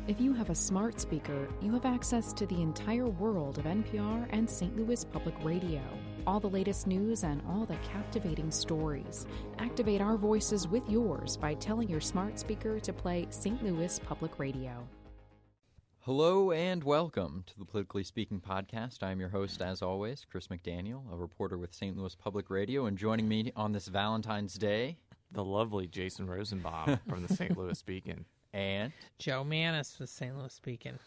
If you have a smart speaker, you have access to the entire world of NPR and St. Louis Public Radio. All the latest news and all the captivating stories. Activate our voices with yours by telling your smart speaker to play St. Louis Public Radio. Hello and welcome to the Politically Speaking podcast. I'm your host, as always, Chris McDaniel, a reporter with St. Louis Public Radio, and joining me on this Valentine's Day, the lovely Jason Rosenbaum from the St. Louis Beacon. And Joe Manis with St. Louis Beacon.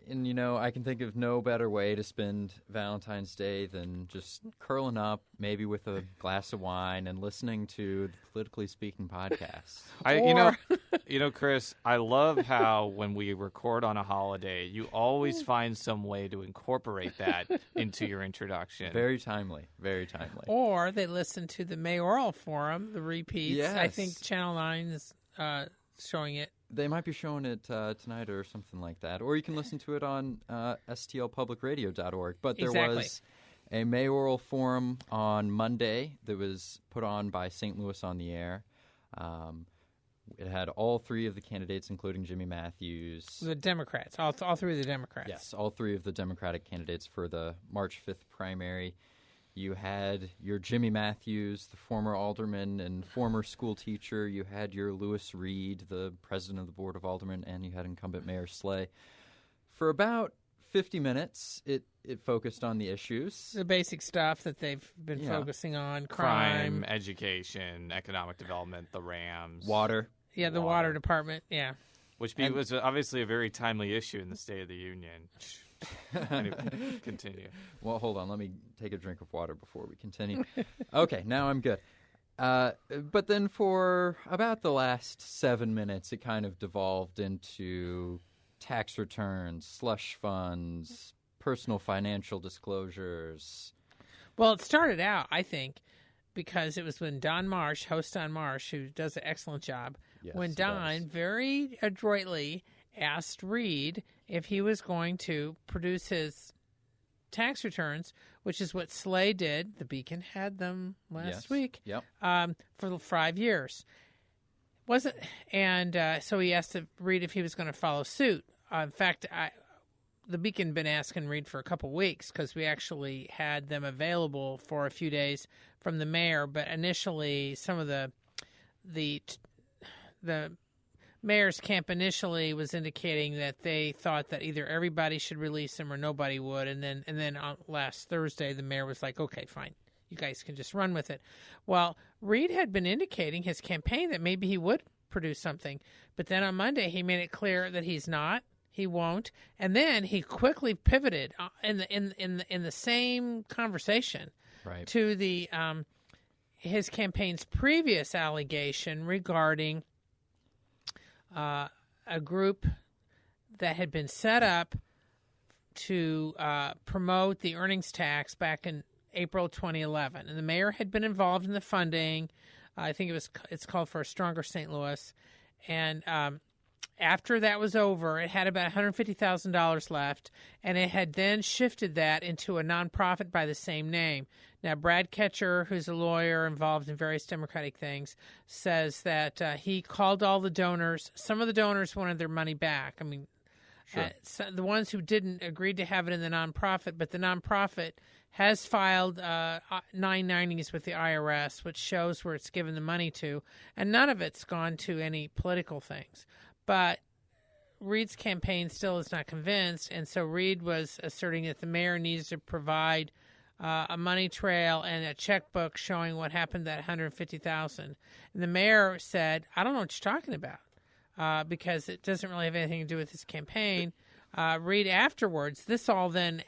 And, you know, I can think of no better way to spend Valentine's Day than just curling up, maybe with a glass of wine, and listening to the Politically Speaking podcast. You know, Chris, I love how when we record on a holiday, you always find some way to incorporate that into your introduction. Very timely, very timely. Or they listen to the mayoral forum, the repeats. Yes. I think Channel 9 is showing it. They might be showing it tonight or something like that. Or you can listen to it on stlpublicradio.org. But there was a mayoral forum on Monday that was put on by St. Louis on the Air. It had all three of the candidates, including Jimmy Matthews. The Democrats, all three of the Democrats. Yes, all three of the Democratic candidates for the March 5th primary. You had your Jimmy Matthews, the former alderman and former school teacher. You had your Lewis Reed, the president of the Board of Aldermen, and you had incumbent Mayor Slay. For about 50 minutes, it focused on the issues. The basic stuff that they've been focusing on, crime, education, economic development, the Rams. Water. Yeah, the water department, yeah. Which was obviously a very timely issue in the State of the Union. Anyway, continue. Well, hold on. Let me take a drink of water before we continue. Okay, now I'm good. But then for about the last 7 minutes, it kind of devolved into tax returns, slush funds, personal financial disclosures. Well, it started out, I think, because it was when host Don Marsh, who does an excellent job, when Don very adroitly asked Reed if he was going to produce his tax returns, which is what Slay did. The Beacon had them last week for 5 years. So he asked Reed if he was going to follow suit. In fact, the Beacon had been asking Reed for a couple weeks because we actually had them available for a few days from the mayor. But initially, some of the mayor's camp initially was indicating that they thought that either everybody should release them or nobody would. And then on last Thursday, the mayor was like, okay, fine, you guys can just run with it. Well, Reed had been indicating his campaign that maybe he would produce something. But then on Monday, he made it clear that he's not. He won't. And then he quickly pivoted in the same conversation to the his campaign's previous allegation regarding a group that had been set up to promote the earnings tax back in April 2011. And the mayor had been involved in the funding. I think it's called For a Stronger St. Louis. And after that was over, it had about $150,000 left, and it had then shifted that into a nonprofit by the same name. Now, Brad Ketcher, who's a lawyer involved in various Democratic things, says that he called all the donors. Some of the donors wanted their money back. I mean, so the ones who didn't agreed to have it in the nonprofit, but the nonprofit has filed 990s with the IRS, which shows where it's given the money to, and none of it's gone to any political things. But Reed's campaign still is not convinced, and so Reed was asserting that the mayor needs to provide a money trail and a checkbook showing what happened to that $150,000. And the mayor said, I don't know what you're talking about because it doesn't really have anything to do with his campaign. Reed afterwards, this all then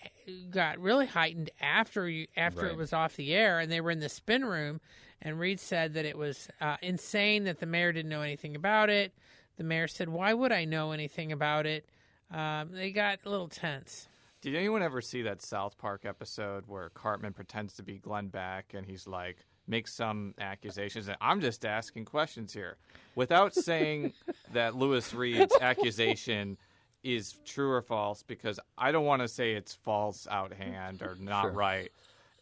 got really heightened after it was off the air, and they were in the spin room, and Reed said that it was insane that the mayor didn't know anything about it. The mayor said, why would I know anything about it? They got a little tense. Did anyone ever see that South Park episode where Cartman pretends to be Glenn Beck and he's like, makes some accusations? And I'm just asking questions here. Without saying that Lewis Reed's accusation is true or false, because I don't want to say it's false out hand or not right.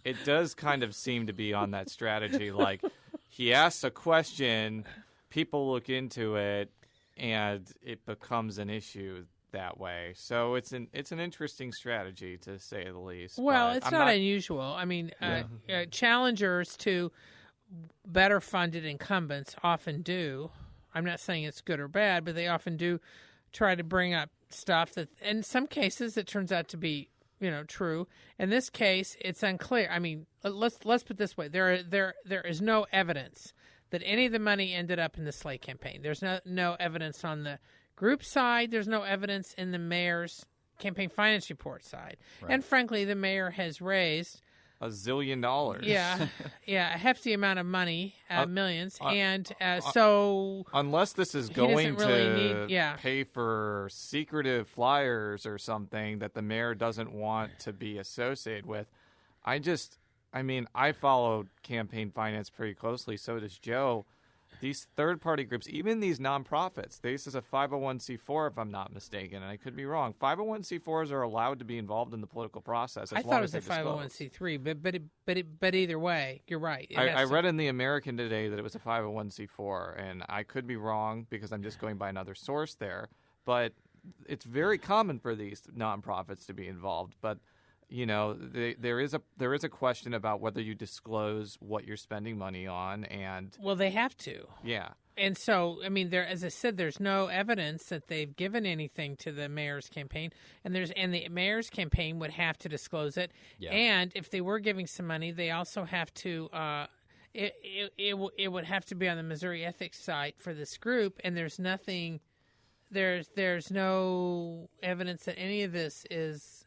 It does kind of seem to be on that strategy. Like, he asks a question, people look into it, and it becomes an issue that way. So it's an interesting strategy, to say the least. Well, but it's I'm not unusual. I mean, challengers to better funded incumbents often do. I'm not saying it's good or bad, but they often do try to bring up stuff that, in some cases, it turns out to be, true. In this case, it's unclear. I mean, let's put it this way: there is no evidence that any of the money ended up in the Slay campaign. There's no evidence on the group side. There's no evidence in the mayor's campaign finance report side. Right. And frankly, the mayor has raised $1 zillion. Yeah, a hefty amount of money, millions, and so unless this is he going doesn't really to need- pay for secretive flyers or something that the mayor doesn't want to be associated with, I follow campaign finance pretty closely. So does Joe. These third-party groups, even these nonprofits, this is a 501c4 if I'm not mistaken, and I could be wrong. 501c4s are allowed to be involved in the political process. I thought it was a 501c3, but either way, you're right. I read in the American today that it was a 501c4, and I could be wrong because I'm just going by another source there. But it's very common for these nonprofits to be involved. But there is a question about whether you disclose what you're spending money on, and well, they have to. Yeah. And so, I mean, as I said, there's no evidence that they've given anything to the mayor's campaign, and the mayor's campaign would have to disclose it. Yeah. And if they were giving some money, they also have to. It would have to be on the Missouri ethics site for this group, and there's nothing. There's no evidence that any of this is.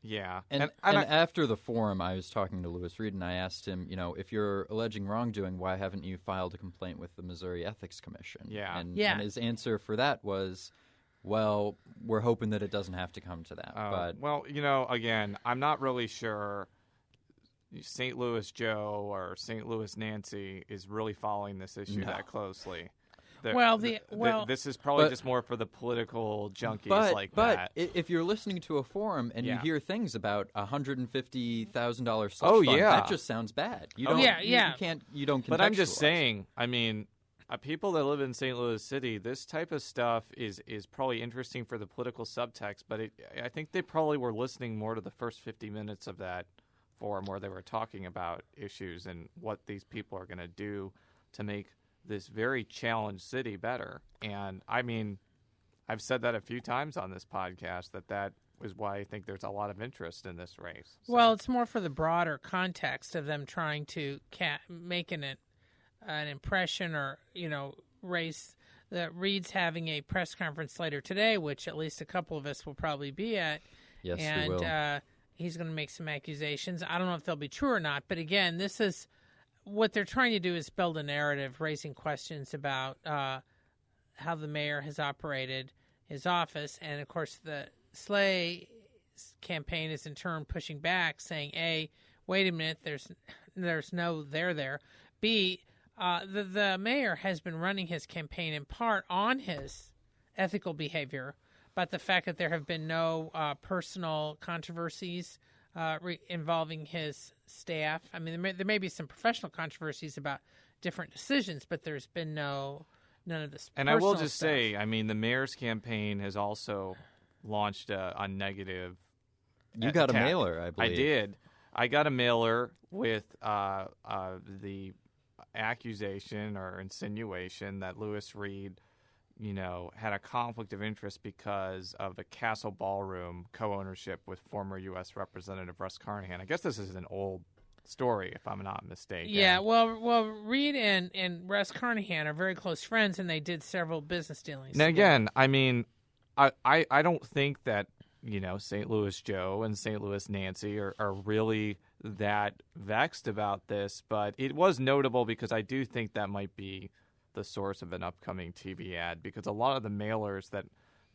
Yeah. And after the forum, I was talking to Lewis Reed, and I asked him, if you're alleging wrongdoing, why haven't you filed a complaint with the Missouri Ethics Commission? Yeah. And his answer for that was, well, we're hoping that it doesn't have to come to that. Well, again, I'm not really sure St. Louis Joe or St. Louis Nancy is really following this issue that closely. This is probably just more for the political junkies that. But if you're listening to a forum and you hear things about $150,000 slush fund, that just sounds bad. You don't. You don't. But I'm just saying. I mean, people that live in St. Louis City, this type of stuff is probably interesting for the political subtext. But I think they probably were listening more to the first 50 minutes of that forum where they were talking about issues and what these people are going to do to make this very challenged city better. And I mean, I've said that a few times on this podcast that is why I think there's a lot of interest in this race. So. Well, it's more for the broader context of them trying to make an impression or, race. That Reed's having a press conference later today, which at least a couple of us will probably be at. Yes, and, we will. He's going to make some accusations. I don't know if they'll be true or not, but again, this is what they're trying to do is build a narrative, raising questions about how the mayor has operated his office. And, of course, the Slay campaign is in turn pushing back, saying, A, wait a minute, there's no there there. B, the mayor has been running his campaign in part on his ethical behavior, but the fact that there have been no personal controversies involving his staff. I mean, there may be some professional controversies about different decisions, but there's been none of this. And I will just say, I mean, the mayor's campaign has also launched a negative. You got a mailer, I believe. I did. I got a mailer with the accusation or insinuation that Lewis Reed, had a conflict of interest because of the Castle Ballroom co-ownership with former U.S. Representative Russ Carnahan. I guess this is an old story, if I'm not mistaken. Yeah, well, Reed and Russ Carnahan are very close friends, and they did several business dealings. Now, again, I mean, I don't think that, St. Louis Joe and St. Louis Nancy are really that vexed about this, but it was notable because I do think that might be the source of an upcoming TV ad, because a lot of the mailers that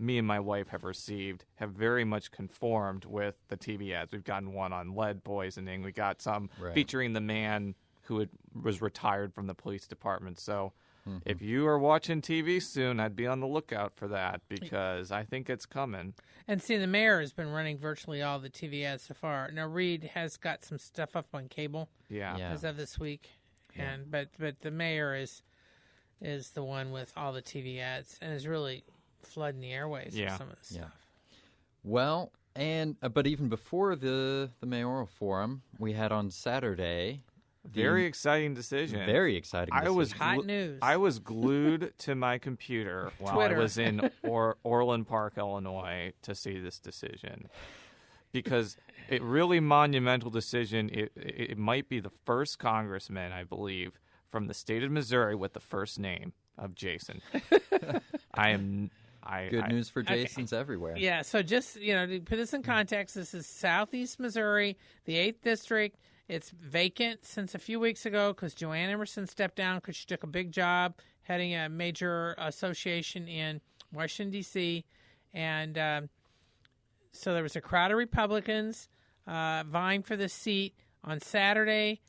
me and my wife have received have very much conformed with the TV ads. We've gotten one on lead poisoning. We got some featuring the man who was retired from the police department. So if you are watching TV soon, I'd be on the lookout for that, because I think it's coming. And see, the mayor has been running virtually all the TV ads so far. Now, Reed has got some stuff up on cable as of this week. And but the mayor is is the one with all the TV ads and is really flooding the airways with some of this stuff. Well, but even before the mayoral forum, we had on Saturday. Very exciting decision. Very exciting decision. Hot news. I was glued to my computer while Twitter. I was in Orland Park, Illinois, to see this decision. Because it really monumental decision. It might be the first congressman, I believe, from the state of Missouri with the first name of Jason. Good news for Jasons everywhere. Yeah, so just, to put this in context, this is Southeast Missouri, the 8th District. It's vacant since a few weeks ago because Joanne Emerson stepped down because she took a big job heading a major association in Washington, D.C., and so there was a crowd of Republicans vying for the seat. On Saturday,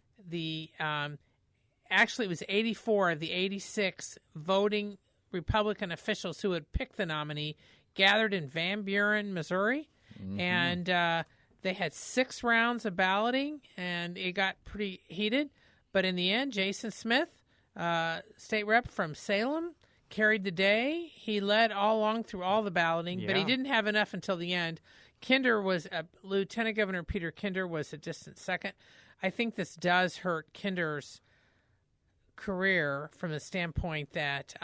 actually it was 84 of the 86 voting Republican officials who had picked the nominee gathered in Van Buren, Missouri, and they had 6 rounds of balloting, and it got pretty heated. But in the end, Jason Smith, state rep from Salem, carried the day. He led all along through all the balloting, but he didn't have enough until the end. Lieutenant Governor Peter Kinder was a distant second. I think this does hurt Kinder's career from the standpoint that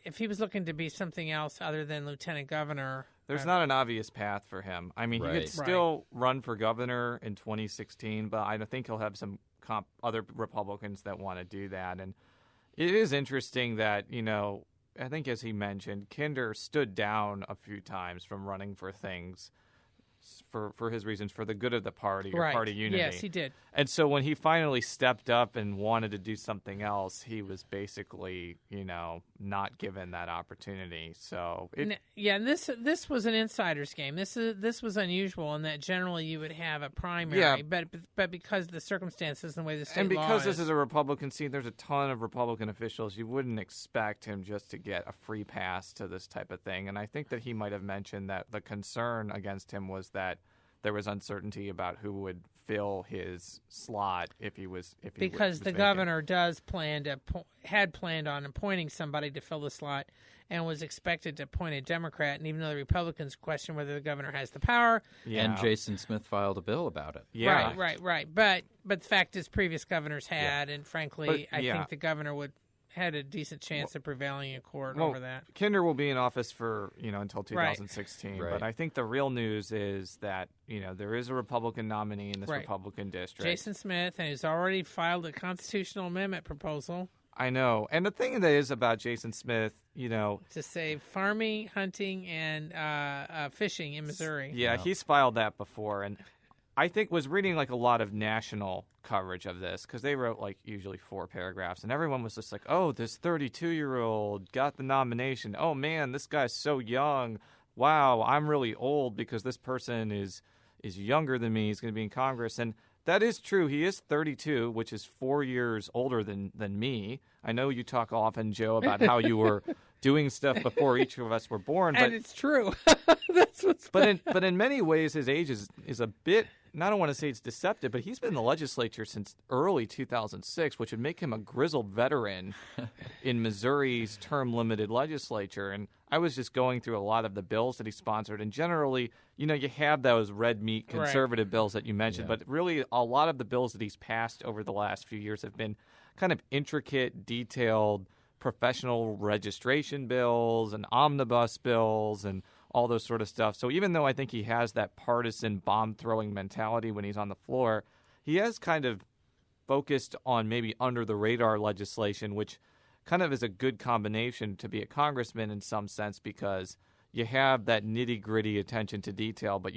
if he was looking to be something else other than lieutenant governor, there's not an obvious path for him. I mean, he could still run for governor in 2016, but I think he'll have some other Republicans that want to do that. And it is interesting that, I think as he mentioned, Kinder stood down a few times from running for things for his reasons, for the good of the party or party unity. Yes, he did. And so when he finally stepped up and wanted to do something else, he was basically, not given that opportunity. So and this was an insider's game. This was unusual in that generally you would have a primary, but because of the circumstances and the way the state and law because this is a Republican seat, there's a ton of Republican officials. You wouldn't expect him just to get a free pass to this type of thing. And I think that he might have mentioned that the concern against him was that there was uncertainty about who would fill his slot if he was because the governor had planned on appointing somebody to fill the slot and was expected to appoint a Democrat. And even though the Republicans question whether the governor has the power, and Jason Smith filed a bill about it. Yeah, right. But the fact is, previous governors had, and frankly, I think the governor had a decent chance of prevailing in court over that. Kinder will be in office for until 2016, but I think the real news is that there is a Republican nominee in this Republican district, Jason Smith, and he's already filed a constitutional amendment proposal. I know, and the thing that is about Jason Smith, to save farming, hunting, and fishing in Missouri. Yeah, he's filed that before, and I think was reading a lot of national coverage of this because they wrote usually 4 paragraphs, and everyone was just like, "Oh, this 32-year-old got the nomination. Oh man, this guy's so young. Wow, I'm really old because this person is younger than me. He's going to be in Congress." And that is true. He is 32, which is 4 years older than me. I know you talk often, Joe, about how you were doing stuff before each of us were born, and it's true. That's what's but in many ways, his age is a bit. And I don't want to say it's deceptive, but he's been in the legislature since early 2006, which would make him a grizzled veteran in Missouri's term-limited legislature. And I was just going through a lot of the bills that he sponsored. And generally, you have those red meat conservative bills that you mentioned. But really, a lot of the bills that he's passed over the last few years have been kind of intricate, detailed, professional registration bills and omnibus bills and all those sort of stuff. So even though I think he has that partisan bomb-throwing mentality when he's on the floor, he has kind of focused on maybe under-the-radar legislation, which kind of is a good combination to be a congressman in some sense because you have that nitty-gritty attention to detail, but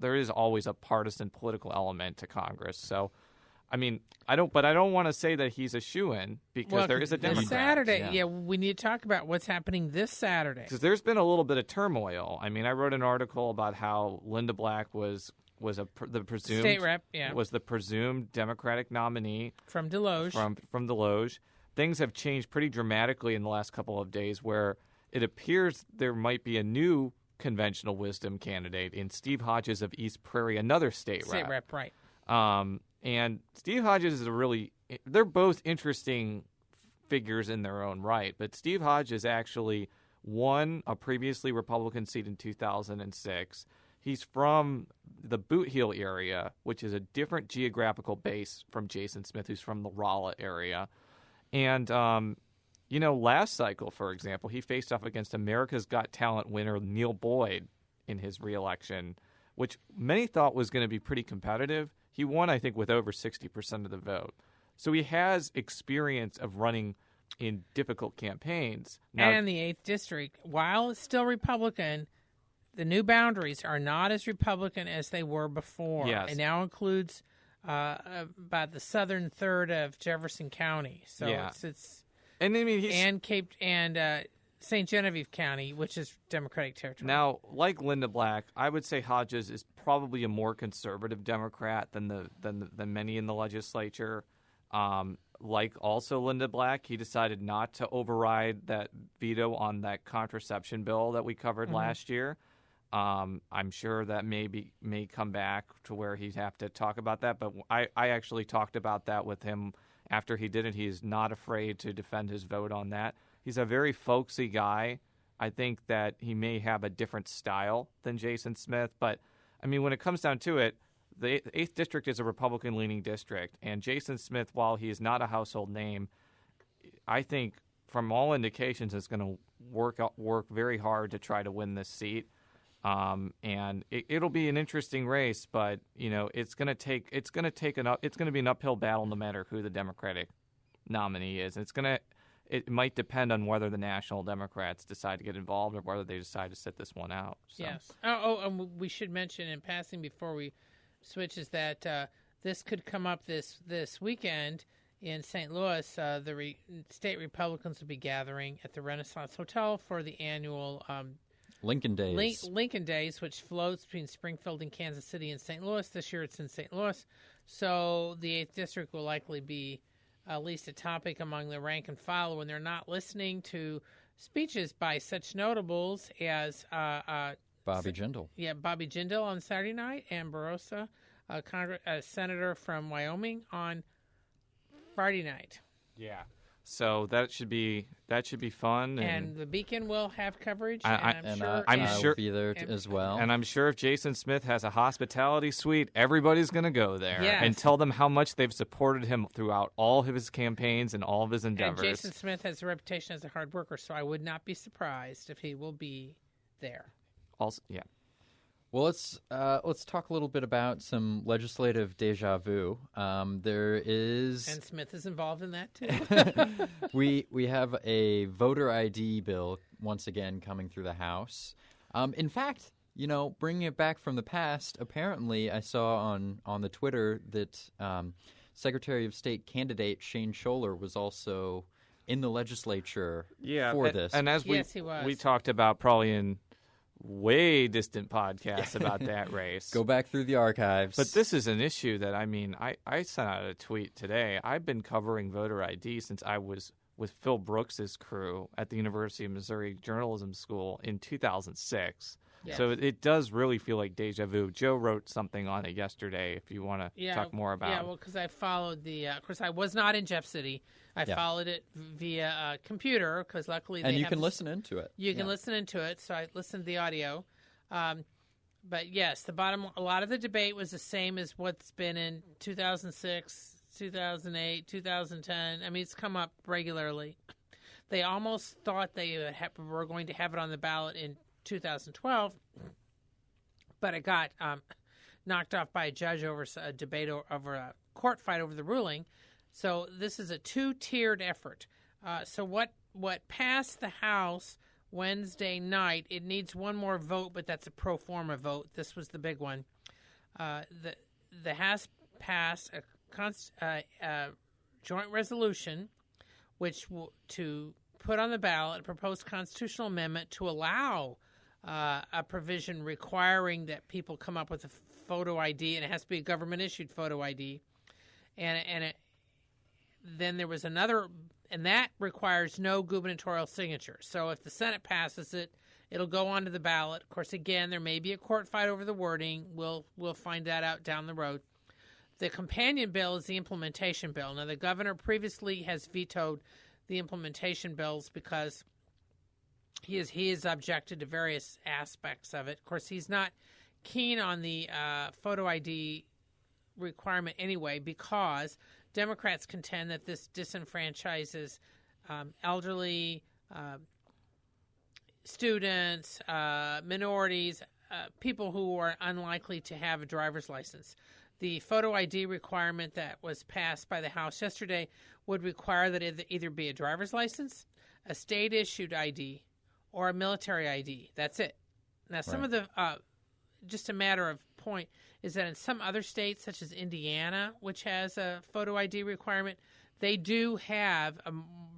there is always a partisan political element to Congress. So I mean, I don't want to say that he's a shoo-in because there is a Democrat. This Saturday, we need to talk about what's happening this Saturday. Because there's been a little bit of turmoil. I mean, I wrote an article about how Linda Black was the presumed state rep, was the presumed Democratic nominee from Deloge. From Deloge. Things have changed pretty dramatically in the last couple of days, where it appears there might be a new conventional wisdom candidate in Steve Hodges of East Prairie, another state rep. Right. And Steve Hodges is they're both interesting figures in their own right. But Steve Hodges actually won a previously Republican seat in 2006. He's from the Boot Heel area, which is a different geographical base from Jason Smith, who's from the Rolla area. And, last cycle, for example, he faced off against America's Got Talent winner Neil Boyd in his reelection, which many thought was going to be pretty competitive. He won, I think, with over 60% of the vote. So he has experience of running in difficult campaigns. Now, and the 8th District, while it's still Republican, the new boundaries are not as Republican as they were before. Yes. It now includes about the southern third of Jefferson County. So it's and I mean, and St. Genevieve County, which is Democratic territory. Now, like Linda Black, I would say Hodges is probably a more conservative Democrat than many in the legislature. Like also Linda Black, he decided not to override that veto on that contraception bill that we covered last year. I'm sure that may come back to where he'd have to talk about that. But I actually talked about that with him after he did it. He's not afraid to defend his vote on that. He's a very folksy guy. I think that he may have a different style than Jason Smith. But, I mean, when it comes down to it, the 8th District is a Republican-leaning district. And Jason Smith, while he is not a household name, I think from all indications is going to work very hard to try to win this seat. And it'll be an interesting race, but it's going to be an uphill battle no matter who the Democratic nominee is. It might depend on whether the National Democrats decide to get involved or whether they decide to sit this one out. So. Yes. And we should mention in passing before we switch is that this could come up this weekend in St. Louis. The state Republicans will be gathering at the Renaissance Hotel for the annual Lincoln Days. Lincoln Days, which flows between Springfield and Kansas City and St. Louis. This year it's in St. Louis. So the 8th District will likely be at least a topic among the rank and file when they're not listening to speeches by such notables as Bobby Jindal. Yeah, Bobby Jindal on Saturday night, and Barossa, a senator from Wyoming, on Friday night. Yeah. So that should be fun, and the Beacon will have coverage. I'm sure be there as well. And I'm sure if Jason Smith has a hospitality suite, everybody's going to go there and tell them how much they've supported him throughout all of his campaigns and all of his endeavors. And Jason Smith has a reputation as a hard worker, so I would not be surprised if he will be there. Also, yeah. Well, let's talk a little bit about some legislative deja vu. There is, and Smith is involved in that too. we have a voter ID bill once again coming through the House. In fact, bringing it back from the past, apparently I saw on the Twitter that Secretary of State candidate Shane Scholler was also in the legislature for this. And as we talked about probably in way distant podcasts about that race. Go back through the archives. But this is an issue that, I sent out a tweet today. I've been covering voter ID since I was with Phil Brooks's crew at the University of Missouri Journalism School in 2006. Yes. So it does really feel like deja vu. Joe wrote something on it yesterday if you want to talk more about it. Yeah, well, because I followed of course, I was not in Jeff City. I followed it via computer because luckily and you can listen into it. You can listen into it, so I listened to the audio. But yes, a lot of the debate was the same as what's been in 2006, 2008, 2010. I mean, it's come up regularly. They almost thought they were going to have it on the ballot in 2012, but it got knocked off by a judge over a debate over a court fight over the ruling. So this is a two-tiered effort. So what passed the House Wednesday night, it needs one more vote, but that's a pro forma vote. This was the big one. The House passed a joint resolution to put on the ballot a proposed constitutional amendment to allow a provision requiring that people come up with a photo ID, and it has to be a government-issued photo ID. Then there was another, and that requires no gubernatorial signature. So if the Senate passes it, it'll go onto the ballot. Of course, again, there may be a court fight over the wording. We'll find that out down the road. The companion bill is the implementation bill. Now, the governor previously has vetoed the implementation bills because he is objected to various aspects of it. Of course, he's not keen on the photo ID requirement anyway because Democrats contend that this disenfranchises elderly, students, minorities, people who are unlikely to have a driver's license. The photo ID requirement that was passed by the House yesterday would require that it either be a driver's license, a state-issued ID, or a military ID. That's it. Now, some of the, just a matter of point, is that in some other states, such as Indiana, which has a photo ID requirement, they do have a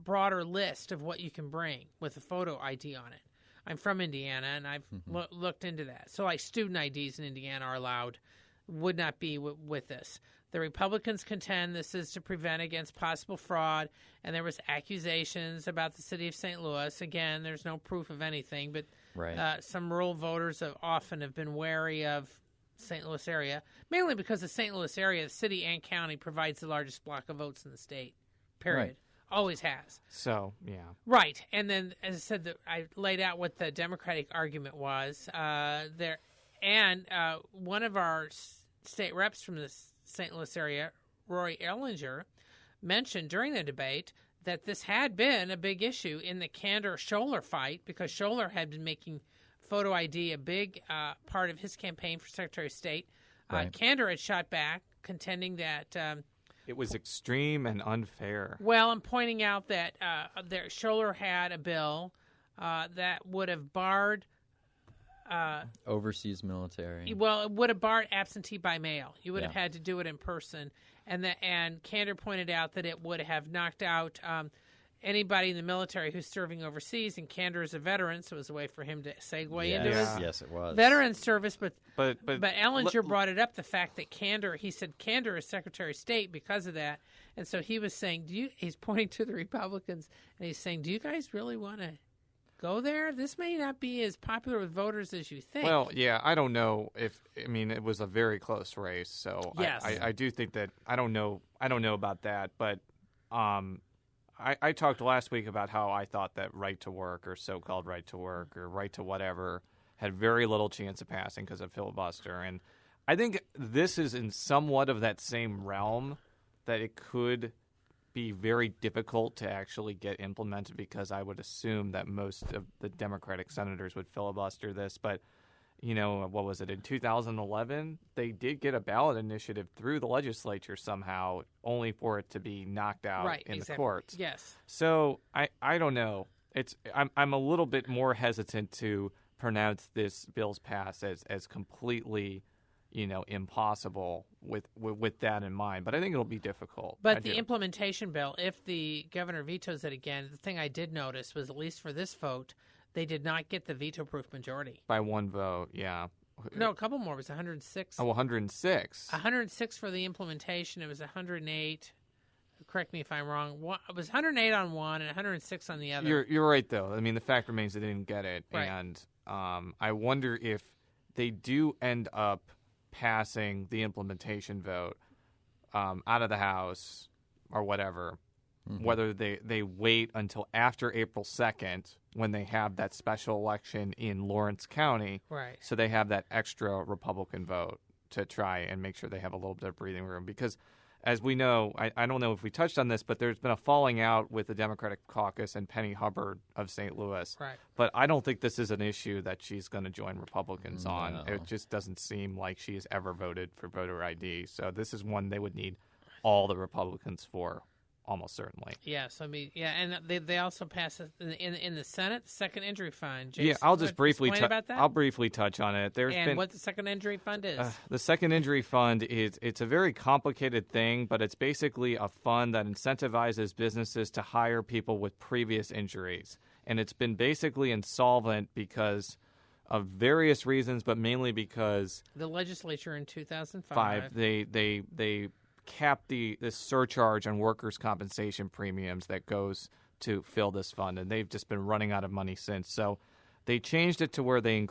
broader list of what you can bring with a photo ID on it. I'm from Indiana, and I've looked into that. So, like, student IDs in Indiana are allowed, would not be with this. The Republicans contend this is to prevent against possible fraud, and there was accusations about the city of St. Louis. Again, there's no proof of anything, but some rural voters often have been wary of St. Louis area, mainly because the St. Louis area, the city and county, provides the largest block of votes in the state, period. Right. Always has. So, yeah. Right. And then, as I said, I laid out what the Democratic argument was there. And one of our state reps from the St. Louis area, Roy Erlinger, mentioned during the debate that this had been a big issue in the Kander-Scholler fight because Scholler had been making photo ID a big part of his campaign for Secretary of State. Kander had shot back, contending that it was extreme and unfair. Well, I'm pointing out that Scholler had a bill that would have barred overseas military. Well, it would have barred absentee by mail. You would have had to do it in person, and Kander pointed out that it would have knocked out anybody in the military who's serving overseas. And Kander is a veteran, so it was a way for him to segue into his it was veteran service. But Ellinger brought it up, the fact that he said Kander is Secretary of State because of that, and so he was saying, he's pointing to the Republicans, and he's saying, do you guys really want to go there? This may not be as popular with voters as you think. Well, yeah, I don't know it was a very close race, so yes. I do think that I don't know about that, but I talked last week about how I thought that right to work or so-called right to work or right to whatever had very little chance of passing because of filibuster, and I think this is in somewhat of that same realm that it could be very difficult to actually get implemented because I would assume that most of the Democratic senators would filibuster this. But, what was it? In 2011, they did get a ballot initiative through the legislature somehow, only for it to be knocked out in the courts. Yes. So I don't know. I'm a little bit more hesitant to pronounce this bill's pass as completely impossible with that in mind. But I think it'll be difficult. But the implementation bill, if the governor vetoes it again, the thing I did notice was, at least for this vote, they did not get the veto-proof majority. By one vote, yeah. No, a couple more. It was 106. Oh, 106. 106 for the implementation. It was 108. Correct me if I'm wrong. It was 108 on one and 106 on the other. You're right, though. I mean, the fact remains they didn't get it. Right. And I wonder if they do end up passing the implementation vote out of the House or whatever, whether they wait until after April 2nd when they have that special election in Lawrence County, right? So they have that extra Republican vote to try and make sure they have a little bit of breathing room. Because as we know, I don't know if we touched on this, but there's been a falling out with the Democratic caucus and Penny Hubbard of St. Louis. Right. But I don't think this is an issue that she's going to join Republicans on. It just doesn't seem like she has ever voted for voter ID. So this is one they would need all the Republicans for, almost certainly. Yes, I mean, and they also passed in the Senate, the second injury fund. Jason, I'll just briefly about that. I'll briefly touch on it. What the second injury fund is? The second injury fund it's a very complicated thing, but it's basically a fund that incentivizes businesses to hire people with previous injuries, and it's been basically insolvent because of various reasons, but mainly because the legislature in 2005 they cap this surcharge on workers' compensation premiums that goes to fill this fund, and they've just been running out of money since. So they changed it to where they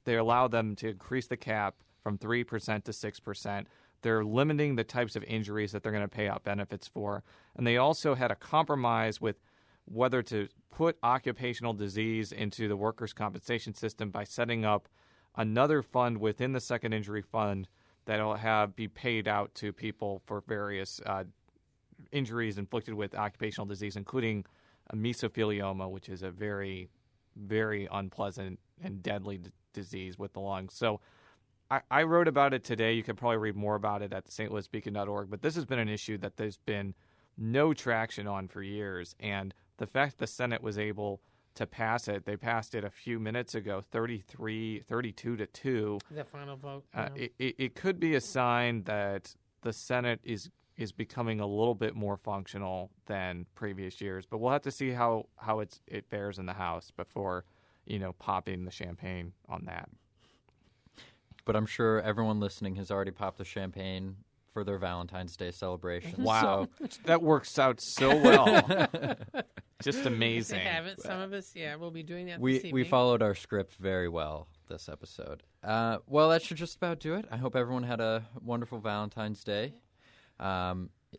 allow them to increase the cap from 3% to 6%. They're limiting the types of injuries that they're going to pay out benefits for, and they also had a compromise with whether to put occupational disease into the workers' compensation system by setting up another fund within the second injury fund that'll be paid out to people for various injuries inflicted with occupational disease, including a mesothelioma, which is a very, very unpleasant and deadly disease with the lungs. So I wrote about it today. You could probably read more about it at the stlouisbeacon.org, but this has been an issue that there's been no traction on for years. And the fact the Senate was able to pass it, they passed it a few minutes ago, 32 to 2. The final vote. It could be a sign that the Senate is becoming a little bit more functional than previous years. But we'll have to see how it fares in the House before, popping the champagne on that. But I'm sure everyone listening has already popped the champagne for their Valentine's Day celebration. Wow. That works out so well. Just amazing. They haven't. Some of us, we'll be doing that this We evening. followed our script very well this episode. Well, that should just about do it. I hope everyone had a wonderful Valentine's Day.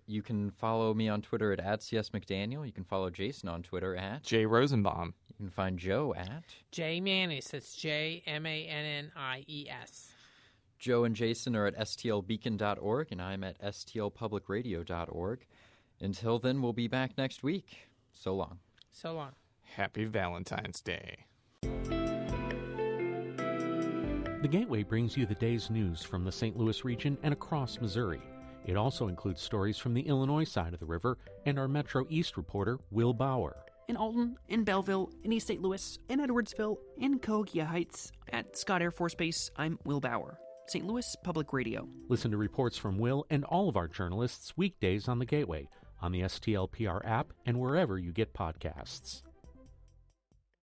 You can follow me on Twitter at @CSMcDaniel. You can follow Jason on Twitter at Jay Rosenbaum. You can find Joe at Jay Mannies. That's JMANNIES. Joe and Jason are at stlbeacon.org, and I'm at stlpublicradio.org. Until then, we'll be back next week. So long. So long. Happy Valentine's Day. The Gateway brings you the day's news from the St. Louis region and across Missouri. It also includes stories from the Illinois side of the river and our Metro East reporter, Will Bauer. In Alton, in Belleville, in East St. Louis, in Edwardsville, in Cahokia Heights, at Scott Air Force Base, I'm Will Bauer. St. Louis Public Radio. Listen to reports from Will and all of our journalists weekdays on the Gateway, on the STLPR app, and wherever you get podcasts.